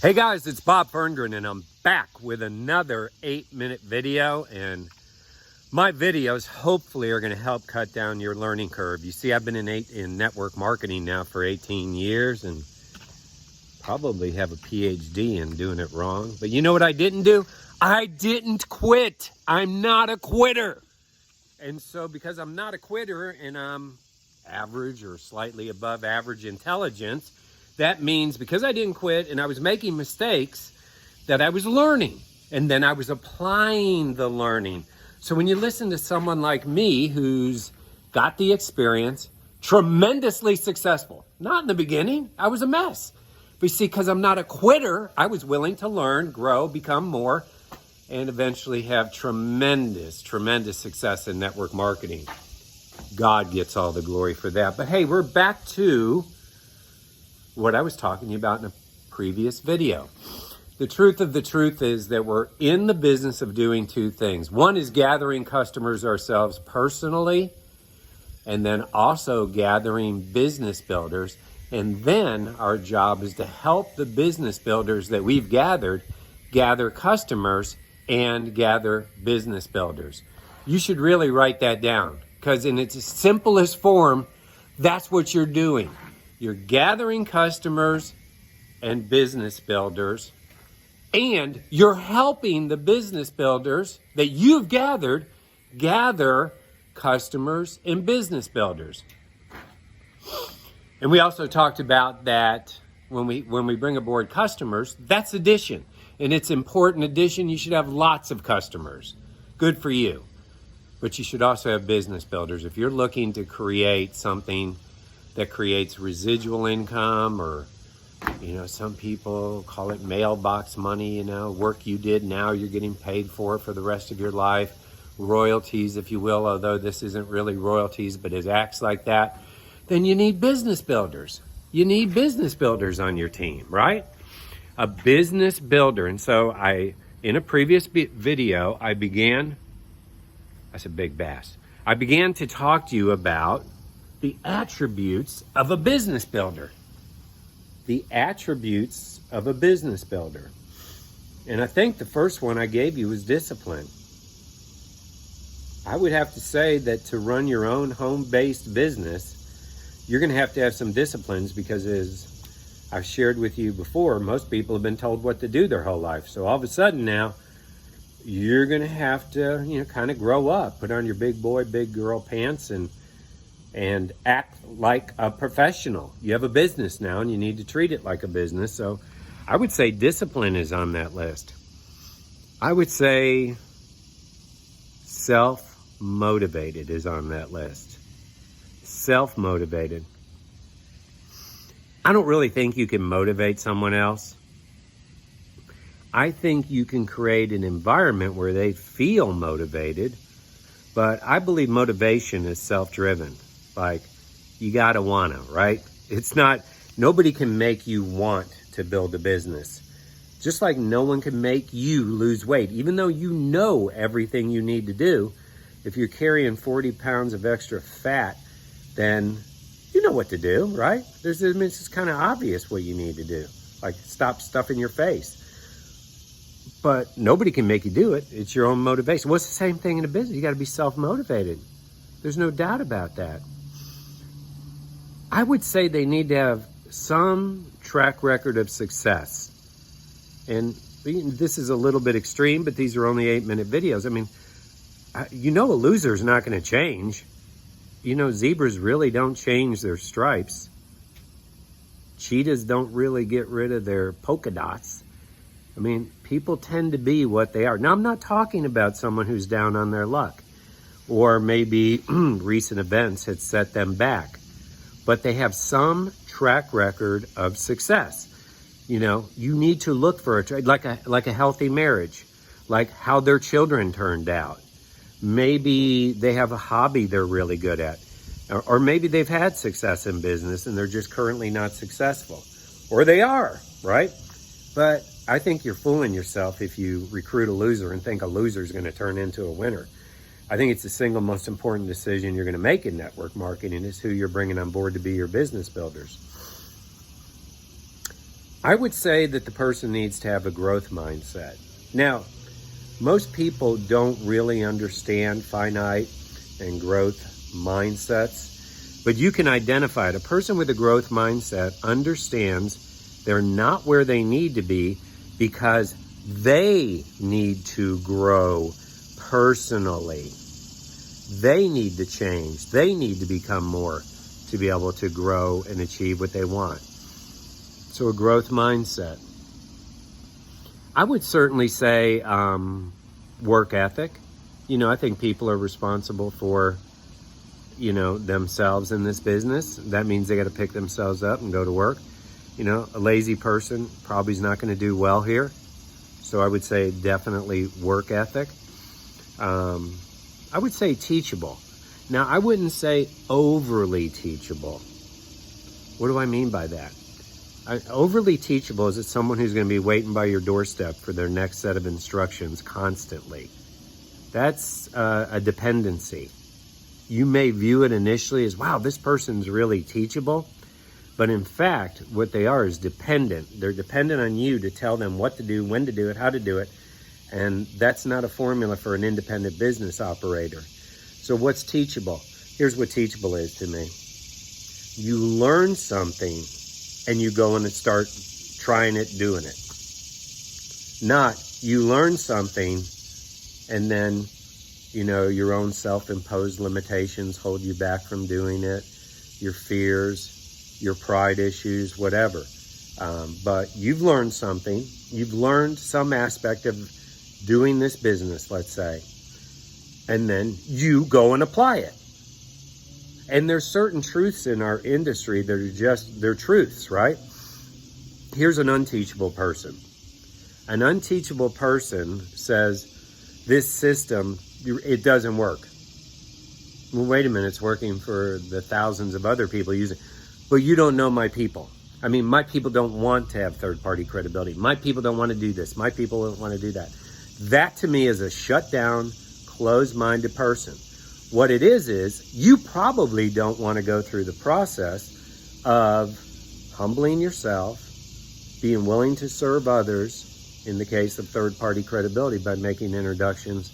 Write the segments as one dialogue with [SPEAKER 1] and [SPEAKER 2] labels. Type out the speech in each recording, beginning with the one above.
[SPEAKER 1] Hey guys, it's Bob Ferngren and I'm back with another 8-minute video, and my videos hopefully are going to help cut down your learning curve. You see, I've been in network marketing now for 18 years and probably have a PhD in doing it wrong. But you know what I didn't do? I didn't quit. I'm not a quitter. And so because I'm not a quitter and I'm average or slightly above average intelligence, that means because I didn't quit and I was making mistakes, that I was learning and then I was applying the learning. So when you listen to someone like me who's got the experience, tremendously successful, not in the beginning, I was a mess. But you see, because I'm not a quitter, I was willing to learn, grow, become more, and eventually have tremendous success in network marketing. God gets all the glory for that. But hey, we're back to what I was talking to you about in a previous video. The truth of the truth is that we're in the business of doing two things. One is gathering customers ourselves personally, and then also gathering business builders. And then our job is to help the business builders that we've gathered gather customers and gather business builders. You should really write that down, because in its simplest form, that's what you're doing. You're gathering customers and business builders, and you're helping the business builders that you've gathered gather customers and business builders. And we also talked about that when we bring aboard customers, that's addition. And it's important addition. You should have lots of customers. Good for you. But you should also have business builders. If you're looking to create something that creates residual income, or, some people call it mailbox money, work you did, now you're getting paid for the rest of your life, royalties, if you will, although this isn't really royalties, but it acts like that, then you need business builders. You need business builders on your team, right? A business builder. And so in a previous video, I began to talk to you about the attributes of a business builder. The attributes of a business builder. And I think the first one I gave you was discipline. I would have to say that to run your own home-based business, you're going to have some disciplines, because as I've shared with you before, most people have been told what to do their whole life. So all of a sudden now, you're going to have to, kind of grow up, put on your big boy, big girl pants and act like a professional. You have a business now and you need to treat it like a business. So I would say discipline is on that list. I would say self-motivated is on that list. Self-motivated. I don't really think you can motivate someone else. I think you can create an environment where they feel motivated, but I believe motivation is self-driven. Like, you gotta wanna, right? It's not, nobody can make you want to build a business. Just like no one can make you lose weight. Even though you know everything you need to do, if you're carrying 40 pounds of extra fat, then you know what to do, right? It's kind of obvious what you need to do. Like, stop stuffing your face. But nobody can make you do it. It's your own motivation. Well, it's the same thing in a business. You got to be self-motivated. There's no doubt about that. I would say they need to have some track record of success. And this is a little bit extreme, but these are only 8-minute videos. I mean, a loser's not going to change. Zebras really don't change their stripes. Cheetahs don't really get rid of their polka dots. I mean, people tend to be what they are. Now, I'm not talking about someone who's down on their luck, or maybe recent events had set them back, but they have some track record of success. You need to look for a trade, like a healthy marriage, like how their children turned out. Maybe they have a hobby they're really good at, or maybe they've had success in business and they're just currently not successful, or they are, right? But I think you're fooling yourself if you recruit a loser and think a loser is going to turn into a winner. I think it's the single most important decision you're going to make in network marketing is who you're bringing on board to be your business builders. I would say that the person needs to have a growth mindset. Now, most people don't really understand finite and growth mindsets, but you can identify it. A person with a growth mindset understands they're not where they need to be because they need to grow personally. They need to change. They need to become more to be able to grow and achieve what they want. So a growth mindset. I would certainly say work ethic. I think people are responsible for, themselves in this business. That means they got to pick themselves up and go to work. A lazy person probably is not going to do well here. So I would say definitely work ethic. I would say teachable. Now, I wouldn't say overly teachable. What do I mean by that? Overly teachable is someone who's going to be waiting by your doorstep for their next set of instructions constantly. That's a dependency. You may view it initially as, wow, this person's really teachable. But in fact, what they are is dependent. They're dependent on you to tell them what to do, when to do it, how to do it. And that's not a formula for an independent business operator. So what's teachable? Here's what teachable is to me. You learn something and you go in and start trying it, doing it. Not you learn something and then, your own self-imposed limitations hold you back from doing it, your fears, your pride issues, whatever. But you've learned something. You've learned some aspect of doing this business, let's say, and then you go and apply it. And there's certain truths in our industry that are they're truths, right? Here's an unteachable person. An unteachable person says, this system, it doesn't work. Well, wait a minute, it's working for the thousands of other people using it. But you don't know my people. I mean, my people don't want to have third-party credibility. My people don't want to do this. My people don't want to do that. That to me is a shut down, closed-minded person. What it is you probably don't want to go through the process of humbling yourself, being willing to serve others, in the case of third-party credibility, by making introductions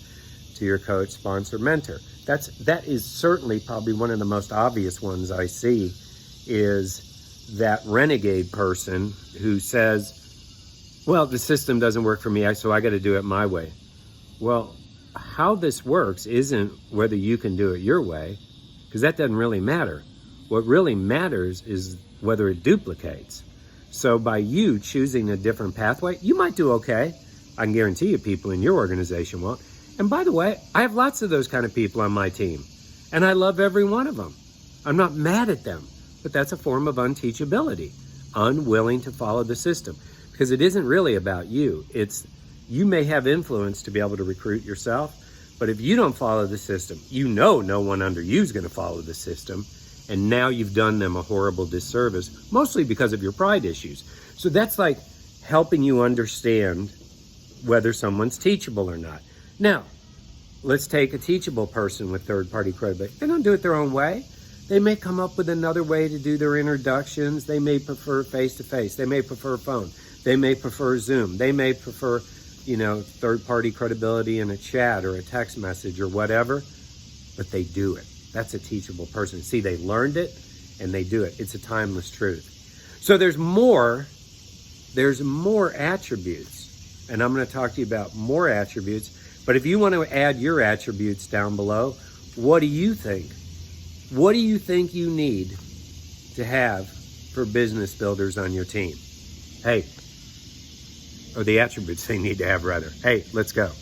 [SPEAKER 1] to your coach, sponsor, mentor. That is certainly probably one of the most obvious ones I see, is that renegade person who says, well, the system doesn't work for me, so I got to do it my way. Well, how this works isn't whether you can do it your way, because that doesn't really matter. What really matters is whether it duplicates. So by you choosing a different pathway, you might do okay. I can guarantee you people in your organization won't. And by the way, I have lots of those kind of people on my team, and I love every one of them. I'm not mad at them, but that's a form of unteachability, unwilling to follow the system, because it isn't really about you. You may have influence to be able to recruit yourself, but if you don't follow the system, no one under you is going to follow the system, and now you've done them a horrible disservice, mostly because of your pride issues. So that's like helping you understand whether someone's teachable or not. Now, let's take a teachable person with third-party credibility. They don't do it their own way. They may come up with another way to do their introductions. They may prefer face-to-face. They may prefer phone. They may prefer Zoom. They may prefer, third-party credibility in a chat or a text message or whatever, but they do it. That's a teachable person. See, they learned it and they do it. It's a timeless truth. So there's more attributes, and I'm going to talk to you about more attributes. But if you want to add your attributes down below, what do you think? What do you think you need to have for business builders on your team? Hey, or the attributes they need to have rather. Hey, let's go.